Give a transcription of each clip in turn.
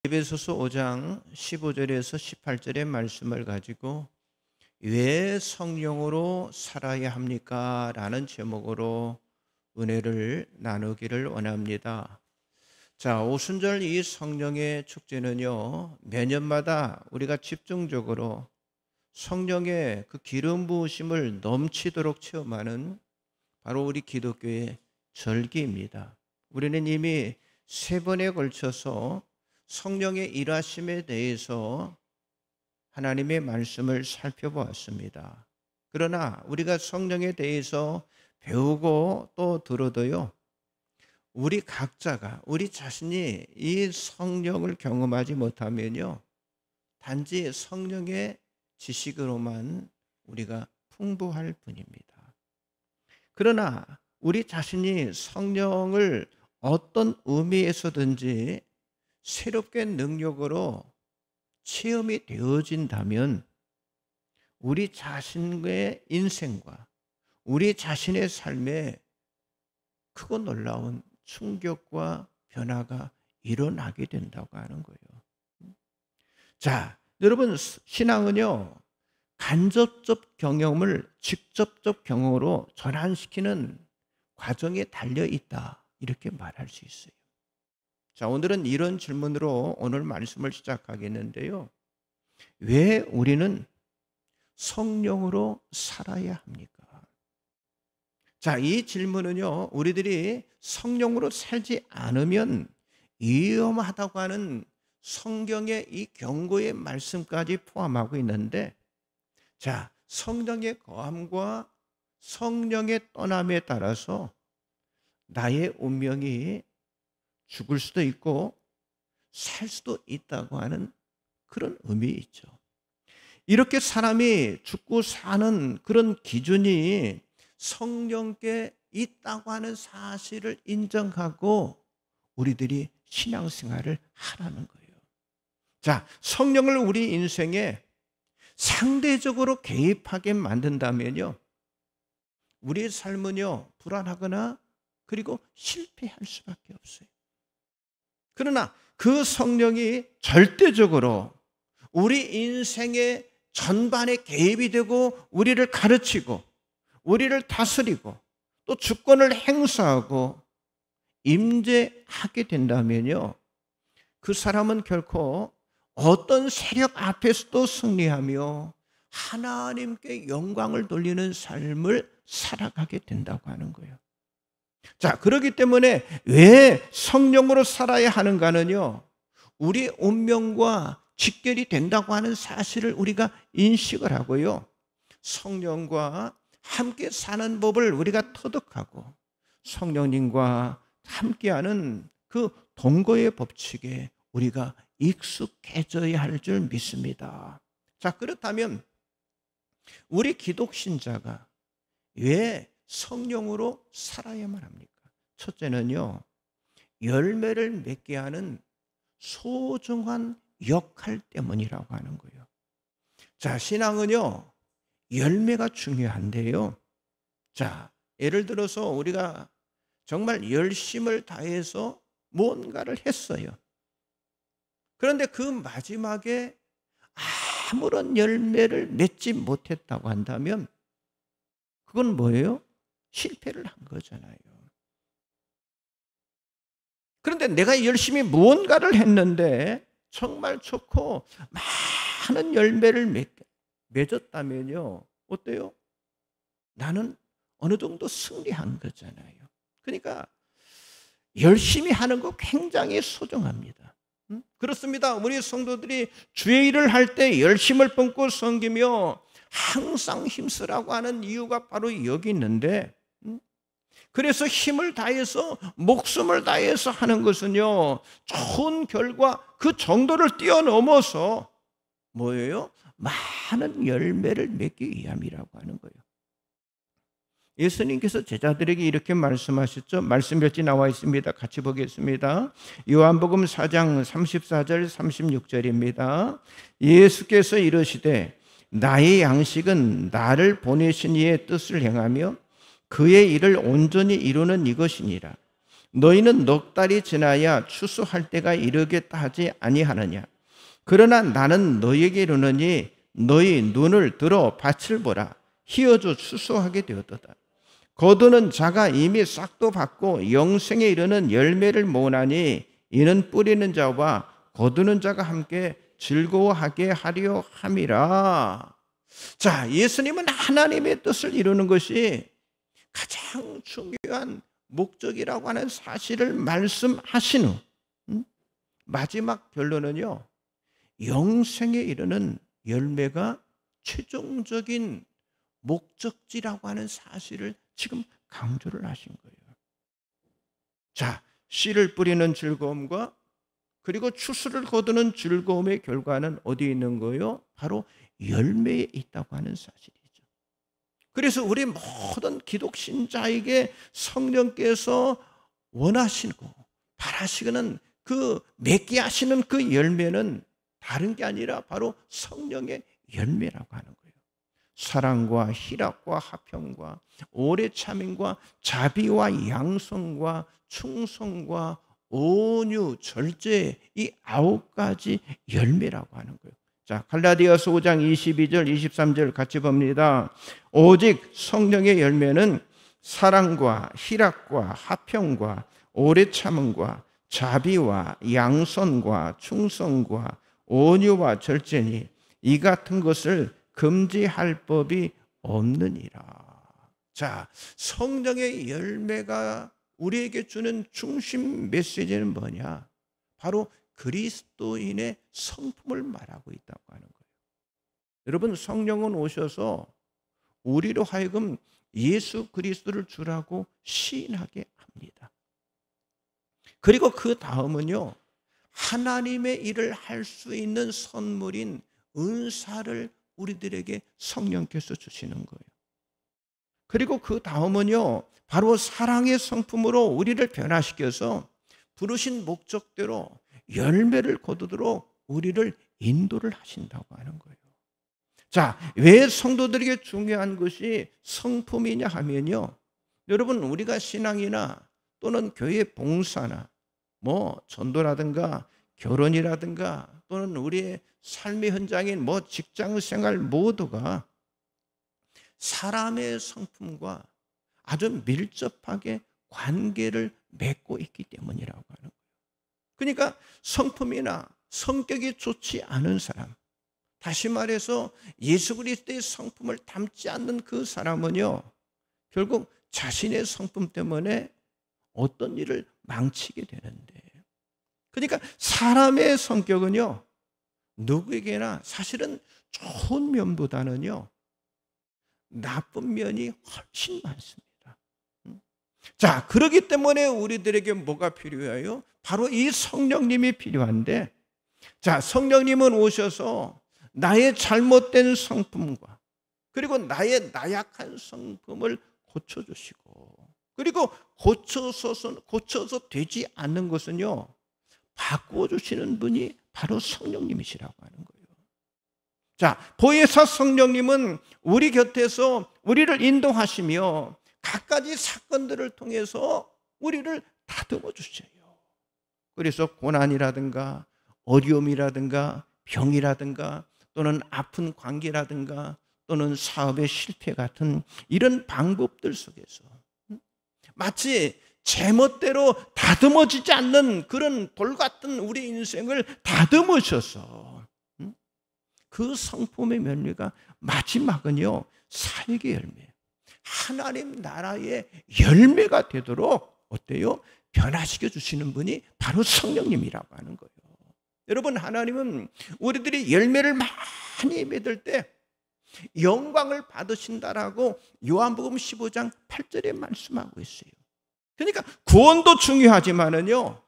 에베소서 5장 15절에서 18절의 말씀을 가지고 왜 성령으로 살아야 합니까? 라는 제목으로 은혜를 나누기를 원합니다. 자, 오순절 이 성령의 축제는요, 매년마다 우리가 집중적으로 성령의 그 기름 부으심을 넘치도록 체험하는 바로 우리 기독교의 절기입니다. 우리는 이미 3번에 걸쳐서 성령의 일하심에 대해서 하나님의 말씀을 살펴보았습니다. 그러나 우리가 성령에 대해서 배우고 또 들어도요, 우리 각자가, 우리 자신이 이 성령을 경험하지 못하면요, 단지 성령의 지식으로만 우리가 풍부할 뿐입니다. 그러나 우리 자신이 성령을 어떤 의미에서든지 새롭게 능력으로 체험이 되어진다면 우리 자신의 인생과 우리 자신의 삶에 크고 놀라운 충격과 변화가 일어나게 된다고 하는 거예요. 자, 여러분, 신앙은요, 간접적 경험을 직접적 경험으로 전환시키는 과정에 달려 있다, 이렇게 말할 수 있어요. 자, 오늘은 이런 질문으로 오늘 말씀을 시작하겠는데요. 왜 우리는 성령으로 살아야 합니까? 자, 이 질문은요, 우리들이 성령으로 살지 않으면 위험하다고 하는 성경의 이 경고의 말씀까지 포함하고 있는데, 자, 성령의 거함과 성령의 떠남에 따라서 나의 운명이 죽을 수도 있고 살 수도 있다고 하는 그런 의미있죠. 이렇게 사람이 죽고 사는 그런 기준이 성령께 있다고 하는 사실을 인정하고 우리들이 신앙생활을 하라는 거예요. 자, 성령을 우리 인생에 상대적으로 개입하게 만든다면요, 우리의 삶은요, 불안하거나 그리고 실패할 수밖에 없어요. 그러나 그 성령이 절대적으로 우리 인생의 전반에 개입이 되고 우리를 가르치고 우리를 다스리고 또 주권을 행사하고 임재하게 된다면요, 그 사람은 결코 어떤 세력 앞에서도 승리하며 하나님께 영광을 돌리는 삶을 살아가게 된다고 하는 거예요. 자, 그렇기 때문에 왜 성령으로 살아야 하는가는요, 우리 운명과 직결이 된다고 하는 사실을 우리가 인식을 하고요, 성령과 함께 사는 법을 우리가 터득하고 성령님과 함께하는 그 동거의 법칙에 우리가 익숙해져야 할 줄 믿습니다. 자, 그렇다면 우리 기독신자가 왜 성령으로 살아야만 합니까? 첫째는요, 열매를 맺게 하는 소중한 역할 때문이라고 하는 거예요. 자, 신앙은요, 열매가 중요한데요. 자, 예를 들어서 우리가 정말 열심을 다해서 뭔가를 했어요. 그런데 그 마지막에 아무런 열매를 맺지 못했다고 한다면 그건 뭐예요? 실패를 한 거잖아요. 그런데 내가 열심히 무언가를 했는데 정말 좋고 많은 열매를 맺었다면요, 어때요? 나는 어느 정도 승리한 거잖아요. 그러니까 열심히 하는 거 굉장히 소중합니다. 그렇습니다. 우리 성도들이 주의 일을 할 때 열심을 뿜고 섬기며 항상 힘쓰라고 하는 이유가 바로 여기 있는데, 그래서 힘을 다해서 목숨을 다해서 하는 것은요, 좋은 결과 그 정도를 뛰어넘어서 뭐예요? 많은 열매를 맺기 위함이라고 하는 거예요. 예수님께서 제자들에게 이렇게 말씀하셨죠. 말씀 몇 지 나와 있습니다. 같이 보겠습니다. 요한복음 4장 34절 36절입니다. 예수께서 이르시되 나의 양식은 나를 보내신 이의 뜻을 행하며 그의 일을 온전히 이루는 이것이니라. 너희는 넉 달이 지나야 추수할 때가 이르겠다 하지 아니하느냐. 그러나 나는 너희에게 이르노니 너희 눈을 들어 밭을 보라. 희어져 추수하게 되었도다. 거두는 자가 이미 싹도 받고 영생에 이르는 열매를 모으나니 이는 뿌리는 자와 거두는 자가 함께 즐거워하게 하려 함이라. 자, 예수님은 하나님의 뜻을 이루는 것이 가장 중요한 목적이라고 하는 사실을 말씀하신 후 마지막 결론은요, 영생에 이르는 열매가 최종적인 목적지라고 하는 사실을 지금 강조를 하신 거예요. 자, 씨를 뿌리는 즐거움과 그리고 추수를 거두는 즐거움의 결과는 어디에 있는 거예요? 바로 열매에 있다고 하는 사실이죠. 그래서 우리 모든 기독신자에게 성령께서 원하시고 바라시는 그 맺게 하시는 그 열매는 다른 게 아니라 바로 성령의 열매라고 하는 거예요. 사랑과 희락과 화평과 오래 참음과 자비와 양성과 충성과 온유, 절제, 이 9가지 열매라고 하는 거예요. 자, 갈라디아서 5장 22절, 23절 같이 봅니다. 오직 성령의 열매는 사랑과 희락과 화평과 오래 참음과 자비와 양선과 충성과 온유와 절제니 이 같은 것을 금지할 법이 없느니라. 자, 성령의 열매가 우리에게 주는 중심 메시지는 뭐냐? 바로 그리스도인의 성품을 말하고 있다고 하는 거예요. 여러분, 성령은 오셔서 우리로 하여금 예수 그리스도를 주라고 시인하게 합니다. 그리고 그 다음은요, 하나님의 일을 할 수 있는 선물인 은사를 우리들에게 성령께서 주시는 거예요. 그리고 그 다음은요, 바로 사랑의 성품으로 우리를 변화시켜서 부르신 목적대로 열매를 거두도록 우리를 인도를 하신다고 하는 거예요. 자, 왜 성도들에게 중요한 것이 성품이냐 하면요, 여러분, 우리가 신앙이나 또는 교회 봉사나 뭐 전도라든가 결혼이라든가 또는 우리의 삶의 현장인 뭐 직장 생활 모두가 사람의 성품과 아주 밀접하게 관계를 맺고 있기 때문이라고 하는 거예요. 그러니까 성품이나 성격이 좋지 않은 사람, 다시 말해서 예수 그리스도의 성품을 담지 않는 그 사람은요, 결국 자신의 성품 때문에 어떤 일을 망치게 되는데, 그러니까 사람의 성격은요, 누구에게나 사실은 좋은 면보다는요, 나쁜 면이 훨씬 많습니다. 자, 그렇기 때문에 우리들에게 뭐가 필요해요? 바로 이 성령님이 필요한데, 자, 성령님은 오셔서 나의 잘못된 성품과 그리고 나의 나약한 성품을 고쳐주시고, 그리고 고쳐서 되지 않는 것은요, 바꿔주시는 분이 바로 성령님이시라고 하는 거예요. 자, 보혜사 성령님은 우리 곁에서 우리를 인도하시며 갖가지 사건들을 통해서 우리를 다듬어 주셔요. 그래서 고난이라든가 어려움이라든가 병이라든가 또는 아픈 관계라든가 또는 사업의 실패 같은 이런 방법들 속에서 마치 제멋대로 다듬어지지 않는 그런 돌 같은 우리 인생을 다듬으셔서 그 성품의 열매가 마지막은요, 사역의 열매, 하나님 나라의 열매가 되도록 어때요? 변화시켜 주시는 분이 바로 성령님이라고 하는 거예요. 여러분, 하나님은 우리들이 열매를 많이 맺을 때 영광을 받으신다라고 요한복음 15장 8절에 말씀하고 있어요. 그러니까 구원도 중요하지만은요,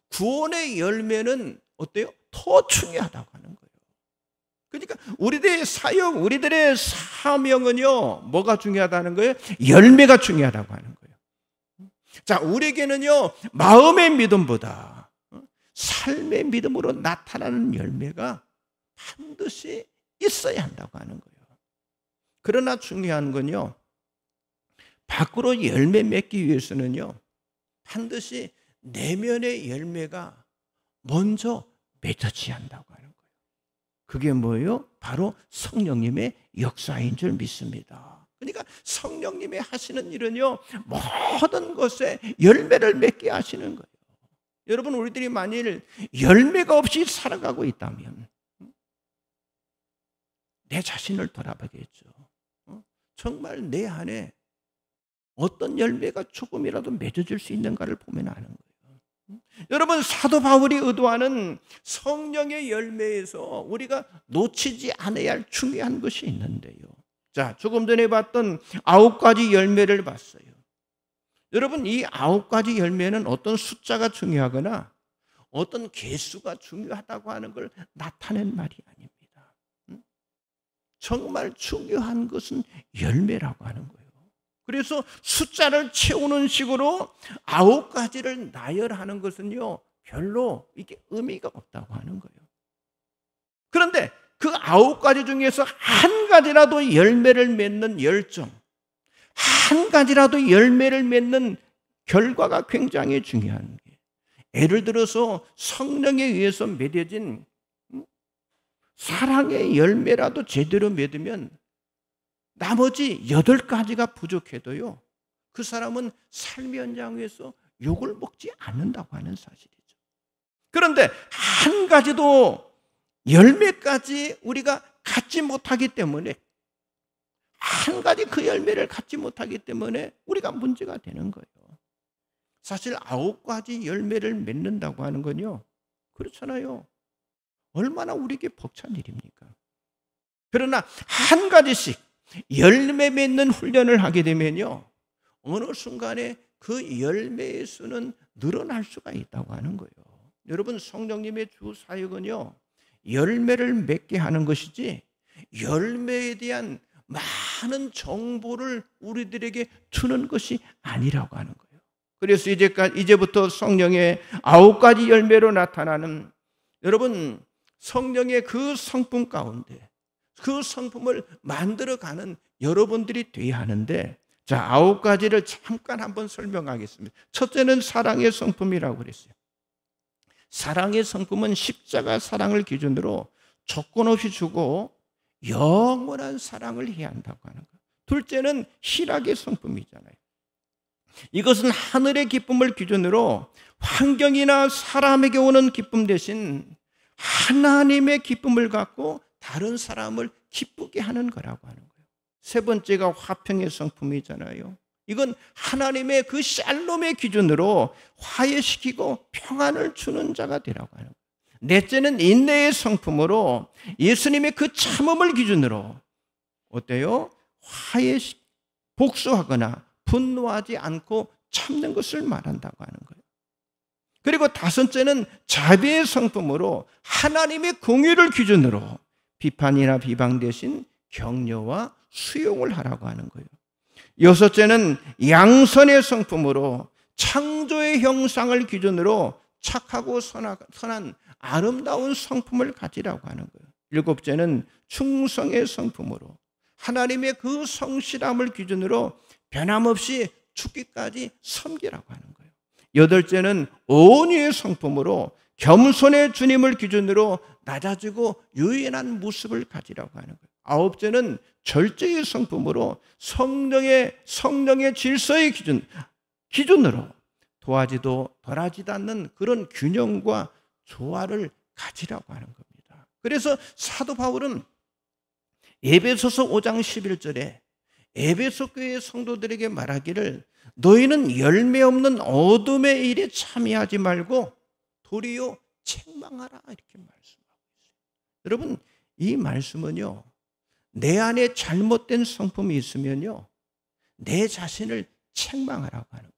구원의 열매는 어때요? 더 중요하다고 하는 거예요. 그러니까 우리들의 사역, 우리들의 사명은요, 뭐가 중요하다는 거예요? 열매가 중요하다고 하는 거예요. 자, 우리에게는요, 마음의 믿음보다 삶의 믿음으로 나타나는 열매가 반드시 있어야 한다고 하는 거예요. 그러나 중요한 건요, 밖으로 열매 맺기 위해서는요, 반드시 내면의 열매가 먼저 맺어져야 한다고 하는 거예요. 그게 뭐예요? 바로 성령님의 역사인 줄 믿습니다. 그러니까 성령님이 하시는 일은요, 모든 것에 열매를 맺게 하시는 거예요. 여러분, 우리들이 만일 열매가 없이 살아가고 있다면 내 자신을 돌아보겠죠. 정말 내 안에 어떤 열매가 조금이라도 맺어질 수 있는가를 보면 아는 거예요. 여러분, 사도 바울이 의도하는 성령의 열매에서 우리가 놓치지 않아야 할 중요한 것이 있는데요. 자, 조금 전에 봤던 9가지 열매를 봤어요. 여러분, 이 9가지 열매는 어떤 숫자가 중요하거나 어떤 개수가 중요하다고 하는 걸 나타낸 말이 아닙니다. 정말 중요한 것은 열매라고 하는 거예요. 그래서 숫자를 채우는 식으로 9가지를 나열하는 것은요, 별로 이게 의미가 없다고 하는 거예요. 그런데 그 9가지 중에서 한 가지라도 열매를 맺는 열정, 한 가지라도 열매를 맺는 결과가 굉장히 중요한 게, 예를 들어서 성령에 의해서 맺어진 사랑의 열매라도 제대로 맺으면 나머지 8가지가 부족해도요, 그 사람은 삶의 현장에서 욕을 먹지 않는다고 하는 사실이죠. 그런데 한 가지도 열매까지 우리가 갖지 못하기 때문에, 한 가지 그 열매를 갖지 못하기 때문에 우리가 문제가 되는 거예요. 사실 9가지 열매를 맺는다고 하는 건요, 그렇잖아요. 얼마나 우리에게 벅찬 일입니까? 그러나 한 가지씩 열매 맺는 훈련을 하게 되면요, 어느 순간에 그 열매의 수는 늘어날 수가 있다고 하는 거예요. 여러분, 성령님의 주 사역은요, 열매를 맺게 하는 것이지 열매에 대한 많은 정보를 우리들에게 주는 것이 아니라고 하는 거예요. 그래서 이제부터 성령의 9가지 열매로 나타나는, 여러분, 성령의 그 성품 가운데 그 성품을 만들어가는 여러분들이 돼야 하는데, 자, 9가지를 잠깐 한번 설명하겠습니다. 첫째는 사랑의 성품이라고 그랬어요. 사랑의 성품은 십자가 사랑을 기준으로 조건 없이 주고 영원한 사랑을 해야 한다고 하는 거예요. 둘째는 희락의 성품이잖아요. 이것은 하늘의 기쁨을 기준으로 환경이나 사람에게 오는 기쁨 대신 하나님의 기쁨을 갖고 다른 사람을 기쁘게 하는 거라고 하는 거예요. 세 번째가 화평의 성품이잖아요. 이건 하나님의 그 샬롬의 기준으로 화해시키고 평안을 주는 자가 되라고 하는 거예요. 넷째는 인내의 성품으로 예수님의 그 참음을 기준으로 어때요? 복수하거나 분노하지 않고 참는 것을 말한다고 하는 거예요. 그리고 다섯째는 자비의 성품으로 하나님의 공의를 기준으로 비판이나 비방 대신 격려와 수용을 하라고 하는 거예요. 여섯째는 양선의 성품으로 창조의 형상을 기준으로 착하고 선한 아름다운 성품을 가지라고 하는 거예요. 일곱째는 충성의 성품으로 하나님의 그 성실함을 기준으로 변함없이 죽기까지 섬기라고 하는 거예요. 여덟째는 온유의 성품으로 겸손의 주님을 기준으로 낮아지고 유연한 모습을 가지라고 하는 거예요. 아홉째는 절제의 성품으로 성령의 질서의 기준으로 도하지도 덜하지도 않는 그런 균형과 조화를 가지라고 하는 겁니다. 그래서 사도 바울은 에베소서 5장 11절에 에베소 교회 성도들에게 말하기를, 너희는 열매 없는 어둠의 일에 참여하지 말고 도리어 책망하라, 이렇게 말씀하고 있어요. 여러분, 이 말씀은요, 내 안에 잘못된 성품이 있으면요, 내 자신을 책망하라고 하는 거예요.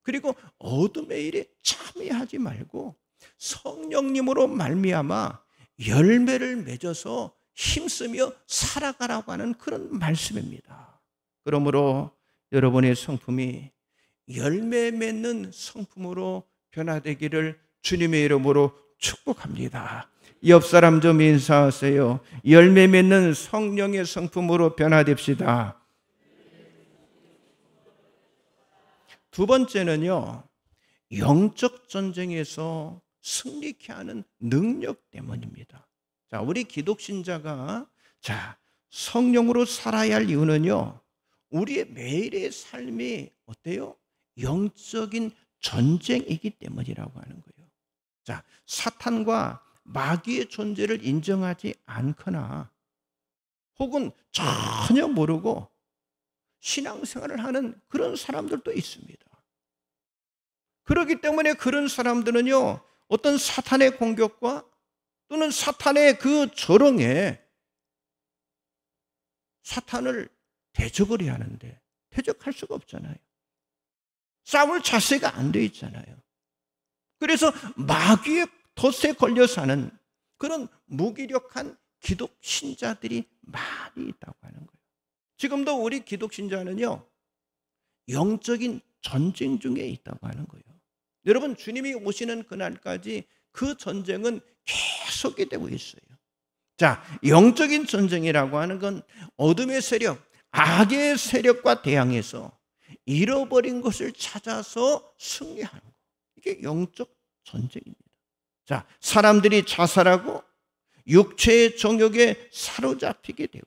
그리고 어둠의 일에 참여하지 말고 성령님으로 말미암아 열매를 맺어서 힘쓰며 살아가라고 하는 그런 말씀입니다. 그러므로 여러분의 성품이 열매 맺는 성품으로 변화되기를 주님의 이름으로 축복합니다. 옆 사람 좀 인사하세요. 열매 맺는 성령의 성품으로 변화됩시다. 두 번째는요, 영적 전쟁에서 승리케 하는 능력 때문입니다. 자, 우리 기독신자가 성령으로 살아야 할 이유는요, 우리의 매일의 삶이 어때요? 영적인 전쟁이기 때문이라고 하는 거예요. 자, 사탄과 마귀의 존재를 인정하지 않거나 혹은 전혀 모르고 신앙생활을 하는 그런 사람들도 있습니다. 그렇기 때문에 그런 사람들은요, 어떤 사탄의 공격과 또는 사탄의 그 조롱에 사탄을 대적을 해야 하는데 대적할 수가 없잖아요. 싸울 자세가 안 돼 있잖아요. 그래서 마귀의 덫에 걸려 사는 그런 무기력한 기독 신자들이 많이 있다고 하는 거예요. 지금도 우리 기독 신자는요, 영적인 전쟁 중에 있다고 하는 거예요. 여러분, 주님이 오시는 그날까지 그 전쟁은 계속이 되고 있어요. 자, 영적인 전쟁이라고 하는 건 어둠의 세력, 악의 세력과 대항해서 잃어버린 것을 찾아서 승리하는 거. 이게 영적 전쟁입니다. 자, 사람들이 자살하고 육체의 정욕에 사로잡히게 되고,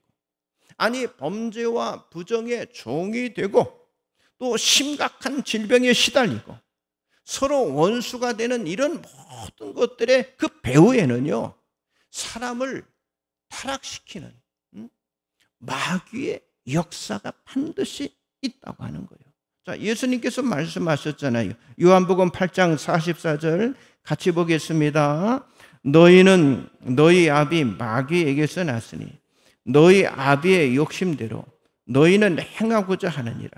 아니 범죄와 부정의 종이 되고, 또 심각한 질병에 시달리고 서로 원수가 되는 이런 모든 것들의 그 배후에는요, 사람을 타락시키는 마귀의 역사가 반드시 있다고 하는 거예요. 자, 예수님께서 말씀하셨잖아요. 요한복음 8장 44절 같이 보겠습니다. 너희는 너희 아비 마귀에게서 났으니 너희 아비의 욕심대로 너희는 행하고자 하느니라.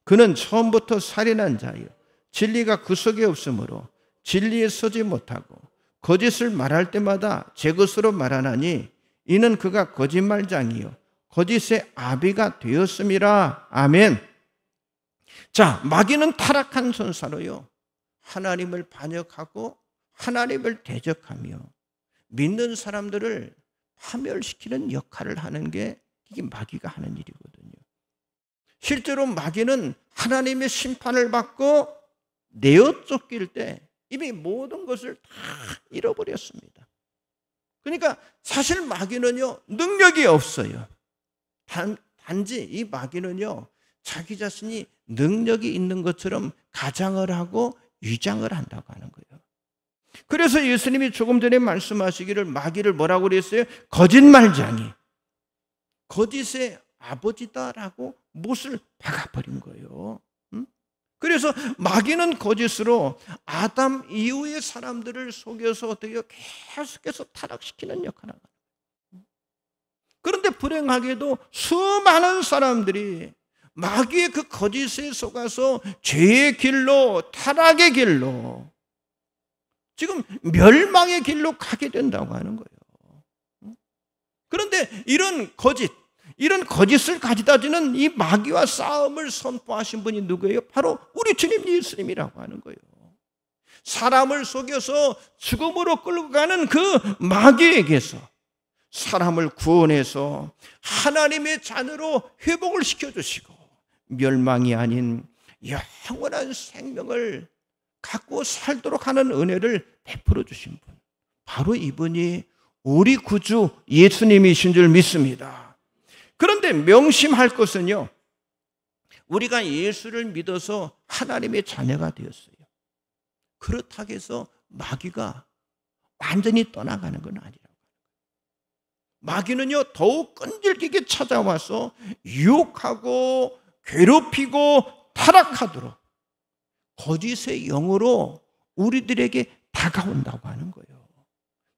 그는 처음부터 살인한 자요, 진리가 그 속에 없으므로 진리에 서지 못하고 거짓을 말할 때마다 제 것으로 말하나니 이는 그가 거짓말장이요 거짓의 아비가 되었음이라. 아멘. 자, 마귀는 타락한 전사로요, 하나님을 반역하고 하나님을 대적하며 믿는 사람들을 파멸시키는 역할을 하는 게 이게 마귀가 하는 일이거든요. 실제로 마귀는 하나님의 심판을 받고 내어 쫓길 때 이미 모든 것을 다 잃어버렸습니다. 그러니까 사실 마귀는요, 능력이 없어요. 단지 이 마귀는요, 자기 자신이 능력이 있는 것처럼 가장을 하고 위장을 한다고 하는 거예요. 그래서 예수님이 조금 전에 말씀하시기를 마귀를 뭐라고 그랬어요? 거짓말장이, 거짓의 아버지다라고 못을 박아버린 거예요. 그래서 마귀는 거짓으로 아담 이후의 사람들을 속여서 어떻게 계속해서 타락시키는 역할을 합니다. 그런데 불행하게도 수많은 사람들이 마귀의 그 거짓에 속아서 죄의 길로, 타락의 길로, 지금 멸망의 길로 가게 된다고 하는 거예요. 그런데 이런 거짓을 가져다 주는 이 마귀와 싸움을 선포하신 분이 누구예요? 바로 우리 주님 예수님이라고 하는 거예요. 사람을 속여서 죽음으로 끌고 가는 그 마귀에게서 사람을 구원해서 하나님의 자녀로 회복을 시켜주시고 멸망이 아닌 영원한 생명을 갖고 살도록 하는 은혜를 베풀어 주신 분, 바로 이분이 우리 구주 예수님이신 줄 믿습니다. 그런데 명심할 것은요, 우리가 예수를 믿어서 하나님의 자녀가 되었어요. 그렇다고 해서 마귀가 완전히 떠나가는 건 아니라고. 마귀는요, 더욱 끈질기게 찾아와서 유혹하고 괴롭히고 타락하도록 거짓의 영으로 우리들에게 다가온다고 하는 거예요.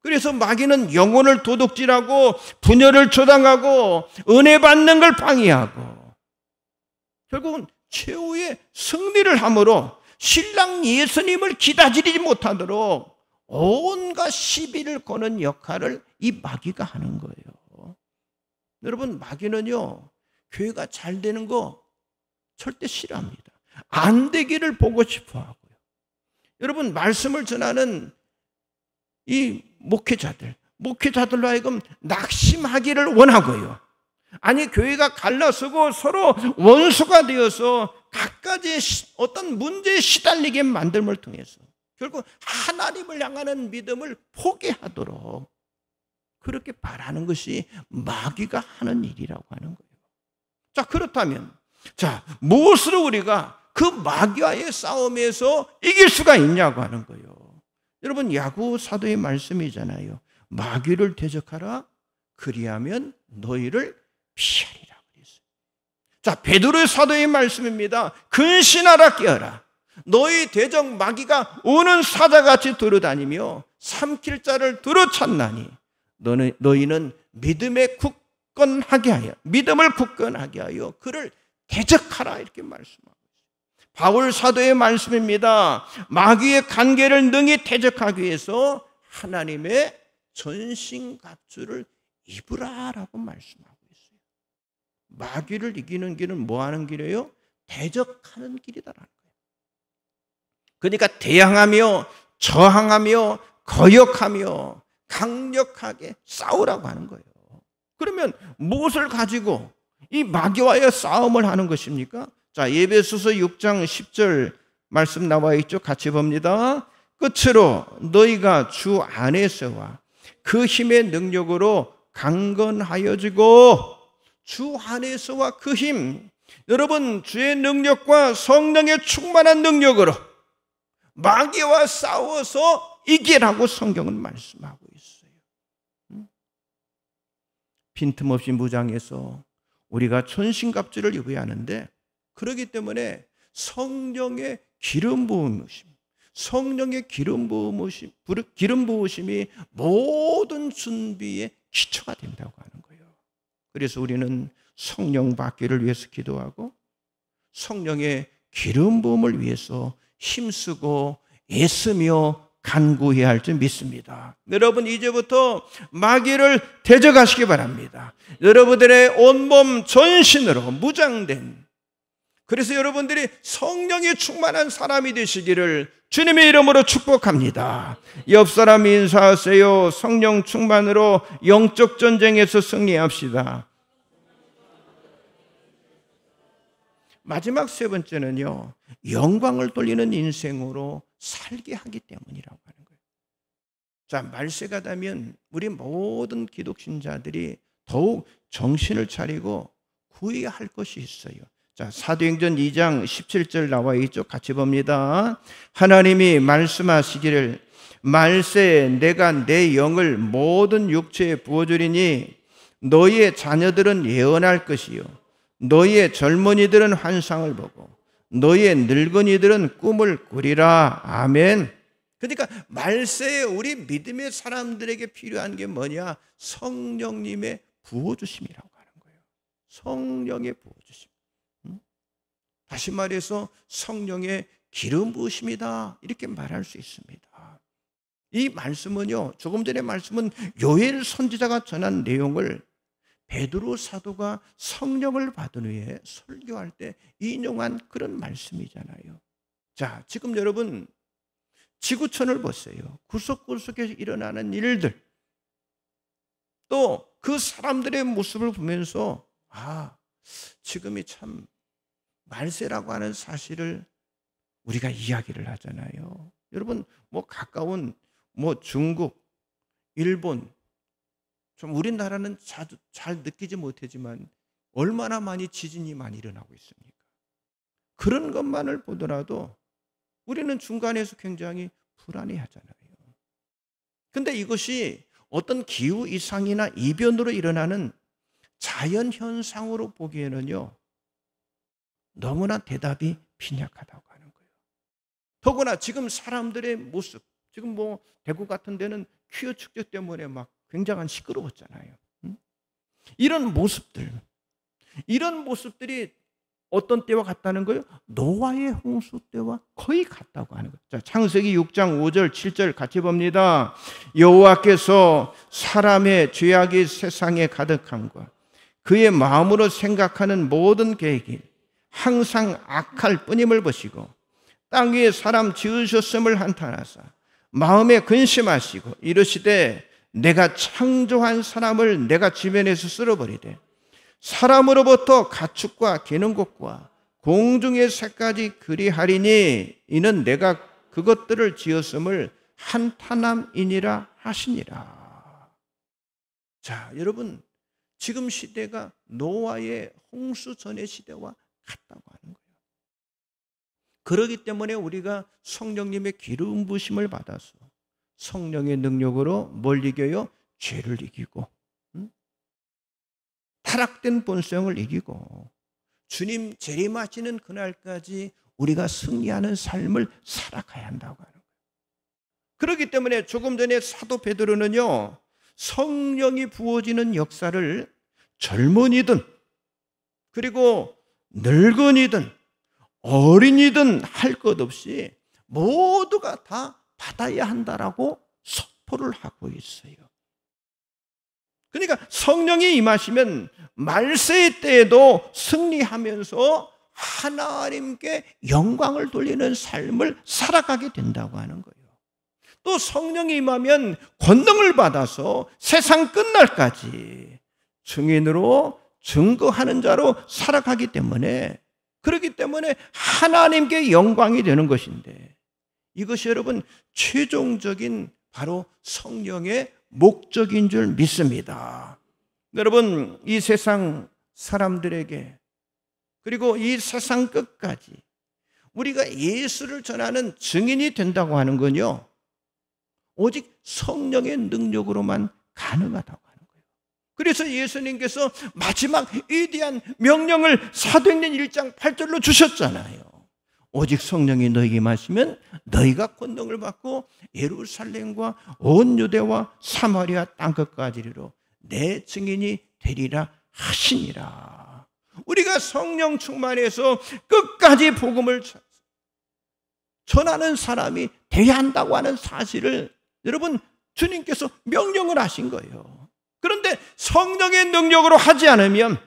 그래서 마귀는 영혼을 도둑질하고 분열을 조장하고 은혜 받는 걸 방해하고 결국은 최후의 승리를 함으로 신랑 예수님을 기다리지 못하도록 온갖 시비를 거는 역할을 이 마귀가 하는 거예요. 여러분, 마귀는요, 교회가 잘 되는 거 절대 싫어합니다. 안 되기를 보고 싶어 하고요. 여러분, 말씀을 전하는 이 목회자들로 하여금 낙심하기를 원하고요. 아니, 교회가 갈라서고 서로 원수가 되어서 각각 가지 어떤 문제에 시달리게 만듦을 통해서 결국 하나님을 향하는 믿음을 포기하도록 그렇게 바라는 것이 마귀가 하는 일이라고 하는 거예요. 자, 그렇다면 무엇으로 우리가 그 마귀와의 싸움에서 이길 수가 있냐고 하는 거예요. 여러분, 야고 사도의 말씀이잖아요. 마귀를 대적하라, 그리하면 너희를 피하리라 그랬어요. 자, 베드로의 사도의 말씀입니다. 근신하라, 깨어라. 너희 대적 마귀가 우는 사자같이 돌아다니며 삼킬 자를 두루찾나니 너희는 믿음을 굳건하게 하여 그를 대적하라, 이렇게 말씀하고 있어요. 바울 사도의 말씀입니다. 마귀의 관계를 능히 대적하기 위해서 하나님의 전신갑주를 입으라라고 말씀하고 있어요. 마귀를 이기는 길은 뭐 하는 길이에요? 대적하는 길이다라는 거예요. 그러니까 대항하며 저항하며 거역하며 강력하게 싸우라고 하는 거예요. 그러면 무엇을 가지고 이 마귀와의 싸움을 하는 것입니까? 자, 에베소서 6장 10절 말씀 나와 있죠. 같이 봅니다. 끝으로 너희가 주 안에서와 그 힘의 능력으로 강건하여지고, 주 안에서와 그 힘, 여러분 주의 능력과 성령의 충만한 능력으로 마귀와 싸워서 이기라고 성경은 말씀하고 있어요. 빈틈없이 무장해서 우리가 천신갑주를 입어야 하는데, 그렇기 때문에 성령의 기름 부으심이 모든 준비의 기초가 된다고 하는 거예요. 그래서 우리는 성령 받기를 위해서 기도하고 성령의 기름 부음을 위해서 힘쓰고 애쓰며 간구해야 할 줄 믿습니다. 여러분, 이제부터 마귀를 대적하시기 바랍니다. 여러분들의 온몸 전신으로 무장된, 그래서 여러분들이 성령이 충만한 사람이 되시기를 주님의 이름으로 축복합니다. 옆 사람 인사하세요. 성령 충만으로 영적 전쟁에서 승리합시다. 마지막 세 번째는요, 영광을 돌리는 인생으로 살게 하기 때문이라고 하는 거예요. 자, 말세가 되면 우리 모든 기독신자들이 더욱 정신을 차리고 구해야 할 것이 있어요. 자, 사도행전 2장 17절 나와 있죠. 같이 봅니다. 하나님이 말씀하시기를 말세에 내가 내 영을 모든 육체에 부어주리니 너희의 자녀들은 예언할 것이요 너희의 젊은이들은 환상을 보고 너희의 늙은이들은 꿈을 꾸리라. 아멘. 그러니까 말세에 우리 믿음의 사람들에게 필요한 게 뭐냐? 성령님의 부어주심이라고 하는 거예요. 성령의 부어주심. 다시 말해서 성령의 기름 부으심이다, 이렇게 말할 수 있습니다. 이 말씀은요, 조금 전에 말씀은 요엘 선지자가 전한 내용을 베드로 사도가 성령을 받은 후에 설교할 때 인용한 그런 말씀이잖아요. 자, 지금 여러분 지구촌을 보세요. 구석구석에 일어나는 일들, 또 그 사람들의 모습을 보면서 지금이 참 말세라고 하는 사실을 우리가 이야기를 하잖아요. 여러분, 가까운 중국, 일본, 좀 우리나라는 잘 느끼지 못하지만 얼마나 많이 지진이 많이 일어나고 있습니까? 그런 것만을 보더라도 우리는 중간에서 굉장히 불안해하잖아요. 근데 이것이 어떤 기후 이상이나 이변으로 일어나는 자연 현상으로 보기에는요, 너무나 대답이 빈약하다고 하는 거예요. 더구나 지금 사람들의 모습, 지금 대구 같은 데는 퀴어 축제 때문에 막 굉장한 시끄러웠잖아요. 이런 모습들이 어떤 때와 같다는 거예요? 노아의 홍수 때와 거의 같다고 하는 거예요. 자, 창세기 6장 5절 7절 같이 봅니다. 여호와께서 사람의 죄악이 세상에 가득함과 그의 마음으로 생각하는 모든 계획이 항상 악할 뿐임을 보시고 땅 위에 사람 지으셨음을 한탄하사 마음에 근심하시고 이르시되 내가 창조한 사람을 내가 지면에서 쓸어버리되 사람으로부터 가축과 기는 것과 공중의 새까지 그리하리니 이는 내가 그것들을 지었음을 한탄함이니라 하시니라. 자, 여러분, 지금 시대가 노아의 홍수 전의 시대와 같다고 하는 거예요. 그렇기 때문에 우리가 성령님의 기름 부심을 받아서 성령의 능력으로 뭘 이겨요? 죄를 이기고, 타락된 본성을 이기고, 주님 재림하시는 그날까지 우리가 승리하는 삶을 살아가야 한다고 하는 거예요. 그렇기 때문에 조금 전에 사도 베드로는요, 성령이 부어지는 역사를 젊은이든 그리고 늙은이든 어린이든 할 것 없이 모두가 다 받아야 한다라고 선포를 하고 있어요. 그러니까 성령이 임하시면 말세의 때에도 승리하면서 하나님께 영광을 돌리는 삶을 살아가게 된다고 하는 거예요. 또 성령이 임하면 권능을 받아서 세상 끝날까지 증인으로 증거하는 자로 살아가기 때문에, 그렇기 때문에 하나님께 영광이 되는 것인데, 이것이 여러분 최종적인 바로 성령의 목적인 줄 믿습니다. 여러분, 이 세상 사람들에게 그리고 이 세상 끝까지 우리가 예수를 전하는 증인이 된다고 하는 건요, 오직 성령의 능력으로만 가능하다고 하는 거예요. 그래서 예수님께서 마지막 위대한 명령을 사도행전 1장 8절로 주셨잖아요. 오직 성령이 너희에게 임하시면 너희가 권능을 받고 예루살렘과 온 유대와 사마리아 땅끝까지 이르러 내 증인이 되리라 하시니라. 우리가 성령 충만해서 끝까지 복음을 전하는 사람이 돼야 한다고 하는 사실을 여러분 주님께서 명령을 하신 거예요. 그런데 성령의 능력으로 하지 않으면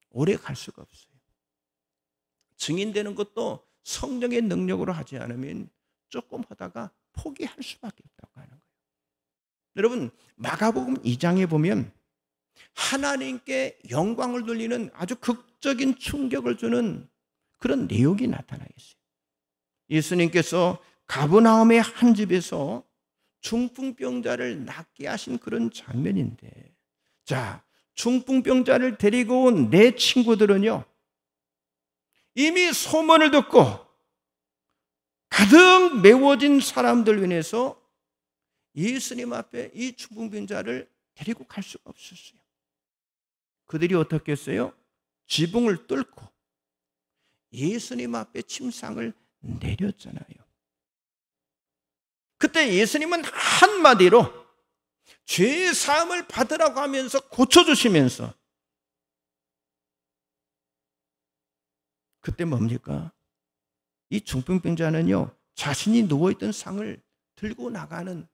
오래 갈 수가 없어요. 증인되는 것도 성령의 능력으로 하지 않으면 조금 하다가 포기할 수밖에 없다고 하는 거예요. 여러분, 마가복음 2장에 보면 하나님께 영광을 돌리는 아주 극적인 충격을 주는 그런 내용이 나타나 있어요. 예수님께서 가버나움의 한 집에서 중풍병자를 낫게 하신 그런 장면인데, 자, 중풍병자를 데리고 온 내 친구들은요, 이미 소문을 듣고 가득 메워진 사람들 인해서 예수님 앞에 이 중풍병자를 데리고 갈 수가 없었어요. 그들이 어떻게 했어요? 지붕을 뚫고 예수님 앞에 침상을 내렸잖아요. 그때 예수님은 한마디로 죄 사함을 받으라고 하면서 고쳐주시면서, 그때 뭡니까? 이 중풍병자는요, 자신이 누워있던 상을 들고 나가는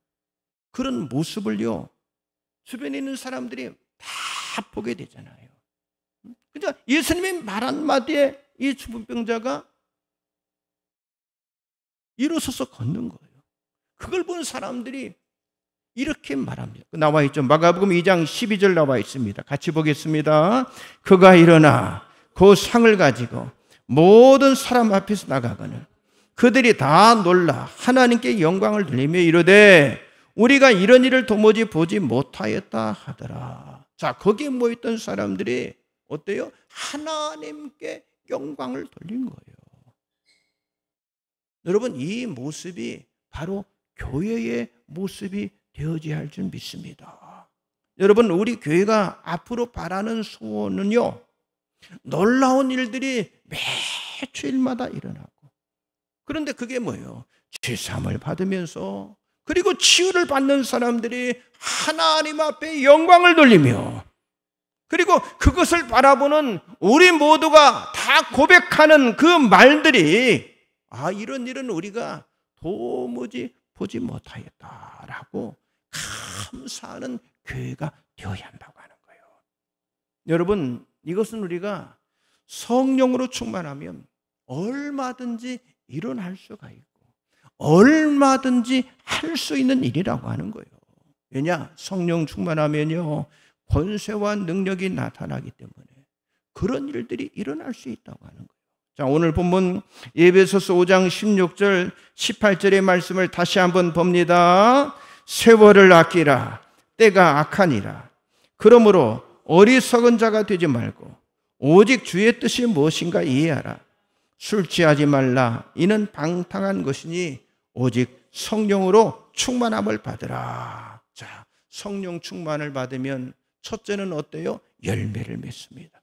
그런 모습을요, 주변에 있는 사람들이 다 보게 되잖아요. 그러니까 예수님의 말 한마디에 이 중풍병자가 일어서서 걷는 거예요. 그걸 본 사람들이 이렇게 말합니다. 나와 있죠. 마가복음 2장 12절 나와 있습니다. 같이 보겠습니다. 그가 일어나 그 상을 가지고 모든 사람 앞에서 나가거늘 그들이 다 놀라 하나님께 영광을 돌리며 이르되 우리가 이런 일을 도무지 보지 못하였다 하더라. 자, 거기에 모였던 사람들이 어때요? 하나님께 영광을 돌린 거예요. 여러분, 이 모습이 바로 교회의 모습이 되어져야 할 줄 믿습니다. 여러분, 우리 교회가 앞으로 바라는 소원은요, 놀라운 일들이 매주일마다 일어나고, 그런데 그게 뭐예요? 죄사함을 받으면서 그리고 치유를 받는 사람들이 하나님 앞에 영광을 돌리며, 그리고 그것을 바라보는 우리 모두가 다 고백하는 그 말들이, 아, 이런 일은 우리가 도무지 보지 못하였다라고 감사하는 교회가 되어야 한다고 하는 거예요. 여러분, 이것은 우리가 성령으로 충만하면 얼마든지 일어날 수가 있고 얼마든지 할 수 있는 일이라고 하는 거예요. 왜냐? 성령 충만하면요, 권세와 능력이 나타나기 때문에 그런 일들이 일어날 수 있다고 하는 거예요. 자, 오늘 본문 에베소서 5장 16절 18절의 말씀을 다시 한번 봅니다. 세월을 아끼라. 때가 악하니라. 그러므로 어리석은 자가 되지 말고 오직 주의 뜻이 무엇인가 이해하라. 술 취하지 말라. 이는 방탕한 것이니 오직 성령으로 충만함을 받으라. 자, 성령 충만을 받으면 첫째는 어때요? 열매를 맺습니다.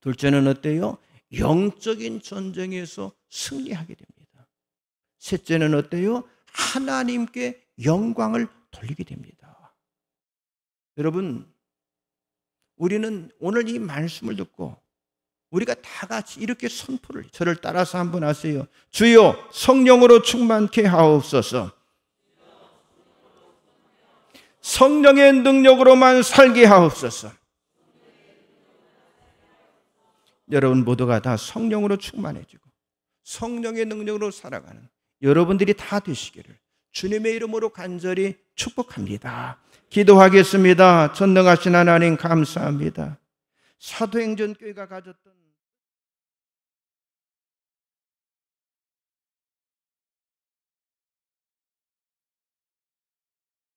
둘째는 어때요? 영적인 전쟁에서 승리하게 됩니다. 셋째는 어때요? 하나님께 영광을 돌리게 됩니다. 여러분, 우리는 오늘 이 말씀을 듣고 우리가 다 같이 이렇게 선포를, 저를 따라서 한번 하세요. 주여 성령으로 충만케 하옵소서. 성령의 능력으로만 살게 하옵소서. 여러분 모두가 다 성령으로 충만해지고 성령의 능력으로 살아가는 여러분들이 다 되시기를 주님의 이름으로 간절히 축복합니다. 기도하겠습니다. 전능하신 하나님 감사합니다. 사도행전 교회가 가졌던